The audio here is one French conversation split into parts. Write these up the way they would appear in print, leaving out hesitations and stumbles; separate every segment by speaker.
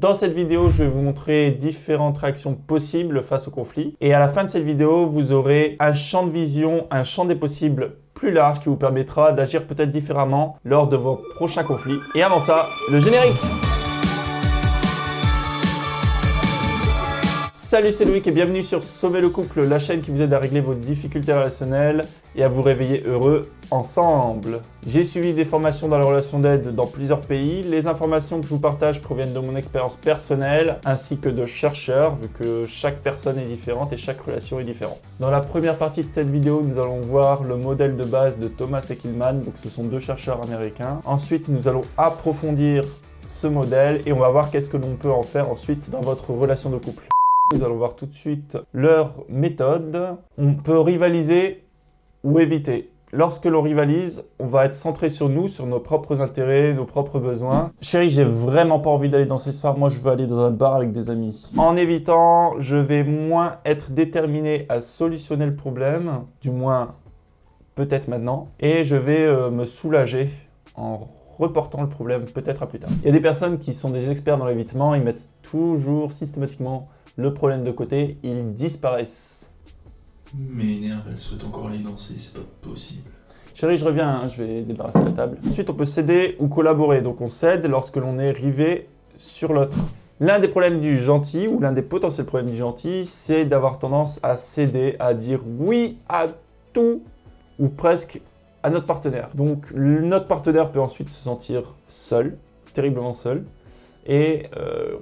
Speaker 1: Dans cette vidéo, je vais vous montrer différentes réactions possibles face au conflit. Et à la fin de cette vidéo, vous aurez un champ de vision, un champ des possibles plus large qui vous permettra d'agir peut-être différemment lors de vos prochains conflits. Et avant ça, le générique! Salut, c'est Loïc et bienvenue sur Sauver le couple, la chaîne qui vous aide à régler vos difficultés relationnelles et à vous réveiller heureux ensemble. J'ai suivi des formations dans la relation d'aide dans plusieurs pays. Les informations que je vous partage proviennent de mon expérience personnelle ainsi que de chercheurs, vu que chaque personne est différente et chaque relation est différente. Dans la première partie de cette vidéo, nous allons voir le modèle de base de Thomas et Kilmann, donc ce sont deux chercheurs américains. Ensuite, nous allons approfondir ce modèle et on va voir qu'est-ce que l'on peut en faire ensuite dans votre relation de couple. Nous allons voir tout de suite leur méthode. On peut rivaliser ou éviter. Lorsque l'on rivalise, on va être centré sur nous, sur nos propres intérêts, nos propres besoins. Chérie, j'ai vraiment pas envie d'aller danser ce soir. Moi, je veux aller dans un bar avec des amis. En évitant, je vais moins être déterminé à solutionner le problème, du moins peut-être maintenant, et je vais me soulager en reportant le problème peut-être à plus tard. Il y a des personnes qui sont des experts dans l'évitement, ils mettent toujours systématiquement le problème de côté, ils disparaissent.
Speaker 2: Mais énerve, elle souhaite encore aller danser, c'est pas possible.
Speaker 1: Chérie, je reviens, hein, je vais débarrasser la table. Ensuite, on peut céder ou collaborer. Donc on cède lorsque l'on est rivé sur l'autre. L'un des problèmes du gentil, ou l'un des potentiels problèmes du gentil, c'est d'avoir tendance à céder, à dire oui à tout, ou presque à notre partenaire. Donc notre partenaire peut ensuite se sentir seul, terriblement seul. Et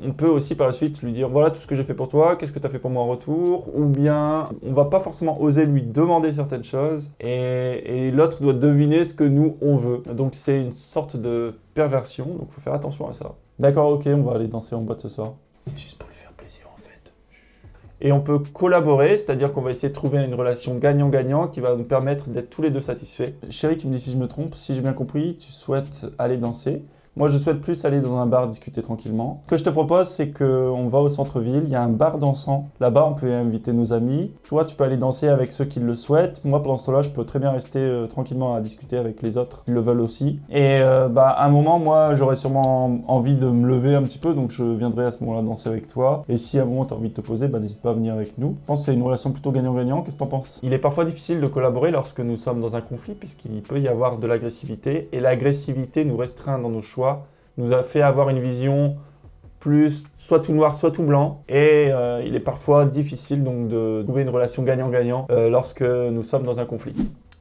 Speaker 1: on peut aussi par la suite lui dire voilà tout ce que j'ai fait pour toi, qu'est-ce que tu as fait pour moi en retour, ou bien on va pas forcément oser lui demander certaines choses et l'autre doit deviner ce que nous on veut. Donc c'est une sorte de perversion, donc il faut faire attention à ça. D'accord, ok, on va aller danser en boîte ce soir.
Speaker 2: C'est juste pour lui faire plaisir en fait.
Speaker 1: Et on peut collaborer, c'est-à-dire qu'on va essayer de trouver une relation gagnant-gagnant qui va nous permettre d'être tous les deux satisfaits. Chérie, tu me dis si je me trompe, si j'ai bien compris, tu souhaites aller danser. Moi, je souhaite plus aller dans un bar discuter tranquillement. Ce que je te propose, c'est qu'on va au centre-ville, il y a un bar dansant. Là-bas, on peut inviter nos amis. Toi, tu peux aller danser avec ceux qui le souhaitent. Moi, pendant ce temps-là, je peux très bien rester tranquillement à discuter avec les autres qui le veulent aussi. Et à un moment, moi, j'aurais sûrement envie de me lever un petit peu, donc je viendrai à ce moment-là danser avec toi. Et si à un moment, tu as envie de te poser, n'hésite pas à venir avec nous. Je pense que c'est une relation plutôt gagnant-gagnant. Qu'est-ce que tu en penses? Il est parfois difficile de collaborer lorsque nous sommes dans un conflit, puisqu'il peut y avoir de l'agressivité. Et l'agressivité nous restreint dans nos choix, nous a fait avoir une vision plus soit tout noir, soit tout blanc. Et il est parfois difficile donc de trouver une relation gagnant-gagnant lorsque nous sommes dans un conflit.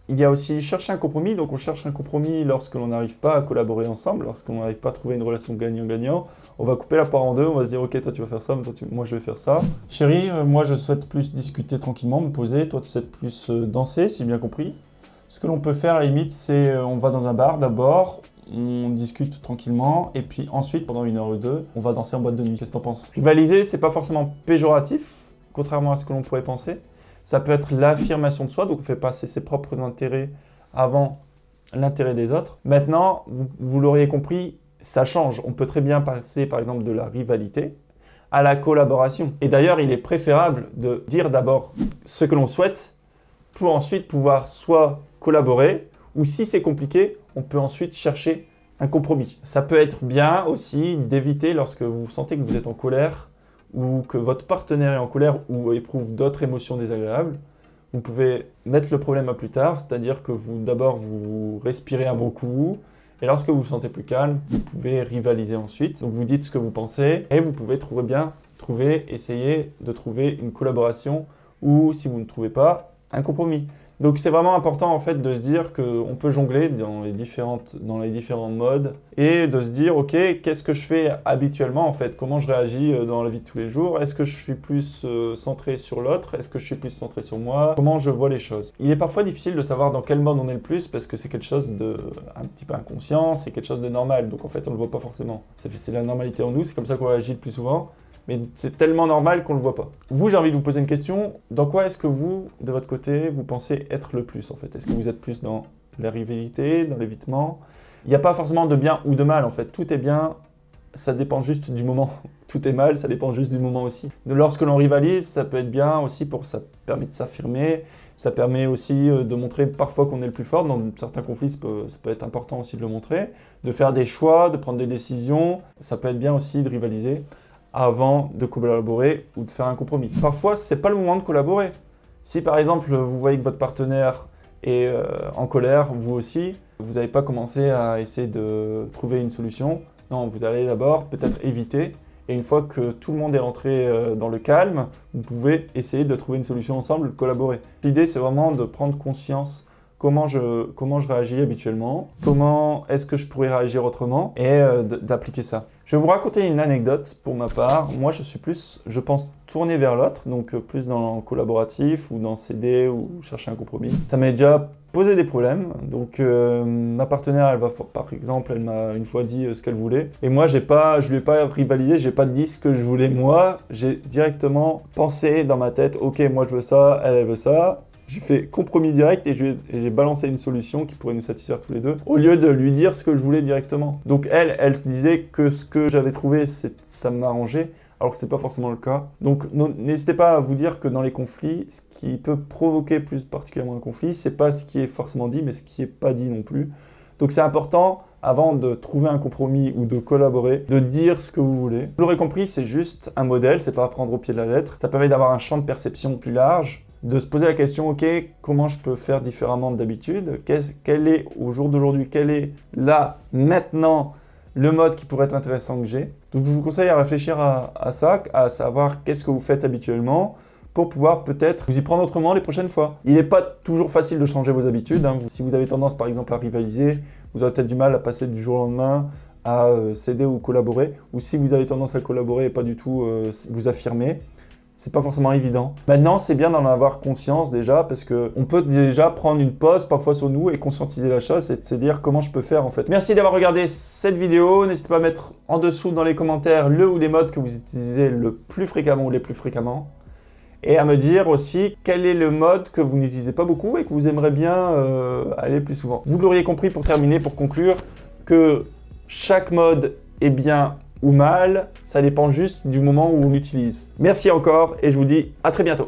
Speaker 1: Il y a aussi chercher un compromis. Donc on cherche un compromis lorsque l'on n'arrive pas à collaborer ensemble, lorsqu'on n'arrive pas à trouver une relation gagnant-gagnant. On va couper la poire en deux, on va se dire ok, toi tu vas faire ça, moi je vais faire ça. Chérie, moi je souhaite plus discuter tranquillement, me poser. Toi tu souhaites plus danser, si j'ai bien compris. Ce que l'on peut faire à la limite, c'est on va dans un bar d'abord, on discute tranquillement, et puis ensuite, pendant 1 heure ou 2, on va danser en boîte de nuit. Qu'est-ce que t'en penses? Rivaliser, c'est pas forcément péjoratif, contrairement à ce que l'on pourrait penser. Ça peut être l'affirmation de soi, donc on fait passer ses propres intérêts avant l'intérêt des autres. Maintenant, vous l'auriez compris, ça change. On peut très bien passer, par exemple, de la rivalité à la collaboration. Et d'ailleurs, il est préférable de dire d'abord ce que l'on souhaite, pour ensuite pouvoir soit collaborer, ou si c'est compliqué, on peut ensuite chercher un compromis. Ça peut être bien aussi d'éviter lorsque vous sentez que vous êtes en colère ou que votre partenaire est en colère ou éprouve d'autres émotions désagréables. Vous pouvez mettre le problème à plus tard, c'est-à-dire que d'abord vous respirez un bon coup et lorsque vous vous sentez plus calme, vous pouvez rivaliser ensuite. Donc vous dites ce que vous pensez et vous pouvez essayer de trouver une collaboration ou si vous ne trouvez pas, un compromis. Donc c'est vraiment important en fait de se dire qu'on peut jongler dans les différents modes et de se dire ok, qu'est-ce que je fais habituellement en fait? Comment je réagis dans la vie de tous les jours? Est-ce que je suis plus centré sur l'autre? Est-ce que je suis plus centré sur moi? Comment je vois les choses? Il est parfois difficile de savoir dans quel mode on est le plus parce que c'est quelque chose de un petit peu inconscient, c'est quelque chose de normal. Donc en fait on ne le voit pas forcément. C'est la normalité en nous, c'est comme ça qu'on réagit le plus souvent. Mais c'est tellement normal qu'on ne le voit pas. Vous, j'ai envie de vous poser une question. Dans quoi est-ce que vous, de votre côté, vous pensez être le plus en fait? Est-ce que vous êtes plus dans la rivalité, dans l'évitement? Il n'y a pas forcément de bien ou de mal en fait. Tout est bien, ça dépend juste du moment. Tout est mal, ça dépend juste du moment aussi. Lorsque l'on rivalise, ça peut être bien aussi ça permet de s'affirmer. Ça permet aussi de montrer parfois qu'on est le plus fort. Dans certains conflits, ça peut être important aussi de le montrer. De faire des choix, de prendre des décisions. Ça peut être bien aussi de rivaliser. avant de collaborer ou de faire un compromis. Parfois, c'est pas le moment de collaborer. Si par exemple, vous voyez que votre partenaire est en colère, vous aussi, vous n'avez pas commencé à essayer de trouver une solution. Non, vous allez d'abord peut-être éviter. Et une fois que tout le monde est rentré dans le calme, vous pouvez essayer de trouver une solution ensemble, de collaborer. L'idée, c'est vraiment de prendre conscience comment je réagis habituellement, comment est-ce que je pourrais réagir autrement et d'appliquer ça. Je vais vous raconter une anecdote pour ma part. Moi, je suis plus, je pense, tourné vers l'autre, donc plus dans le collaboratif ou dans céder ou chercher un compromis. Ça m'a déjà posé des problèmes. Donc, ma partenaire, elle va, par exemple, elle m'a une fois dit ce qu'elle voulait. Et moi, je lui ai pas rivalisé, j'ai pas dit ce que je voulais moi. J'ai directement pensé dans ma tête, ok, moi je veux ça, elle veut ça. J'ai fait compromis direct et j'ai balancé une solution qui pourrait nous satisfaire tous les deux, au lieu de lui dire ce que je voulais directement. Donc elle disait que ce que j'avais trouvé, ça m'arrangeait, alors que ce n'est pas forcément le cas. Donc n'hésitez pas à vous dire que dans les conflits, ce qui peut provoquer plus particulièrement un conflit, c'est pas ce qui est forcément dit, mais ce qui n'est pas dit non plus. Donc c'est important, avant de trouver un compromis ou de collaborer, de dire ce que vous voulez. Vous l'aurez compris, c'est juste un modèle, c'est pas à prendre au pied de la lettre. Ça permet d'avoir un champ de perception plus large, de se poser la question, ok, comment je peux faire différemment d'habitude? Quel est, au jour d'aujourd'hui, quel est là, maintenant, le mode qui pourrait être intéressant que j'ai? Donc je vous conseille à réfléchir à ça, à savoir qu'est-ce que vous faites habituellement, pour pouvoir peut-être vous y prendre autrement les prochaines fois. Il n'est pas toujours facile de changer vos habitudes. Si vous avez tendance par exemple à rivaliser, vous aurez peut-être du mal à passer du jour au lendemain à céder ou collaborer. Ou si vous avez tendance à collaborer et pas du tout vous affirmer, c'est pas forcément évident. Maintenant, c'est bien d'en avoir conscience déjà parce qu'on peut déjà prendre une pause parfois sur nous et conscientiser la chose et de se dire comment je peux faire en fait. Merci d'avoir regardé cette vidéo. N'hésitez pas à mettre en dessous dans les commentaires le ou les modes que vous utilisez le plus fréquemment ou les plus fréquemment. Et à me dire aussi quel est le mode que vous n'utilisez pas beaucoup et que vous aimeriez bien aller plus souvent. Vous l'auriez compris pour terminer, pour conclure, que chaque mode est bien ou mal, ça dépend juste du moment où on l'utilise. Merci encore et je vous dis à très bientôt.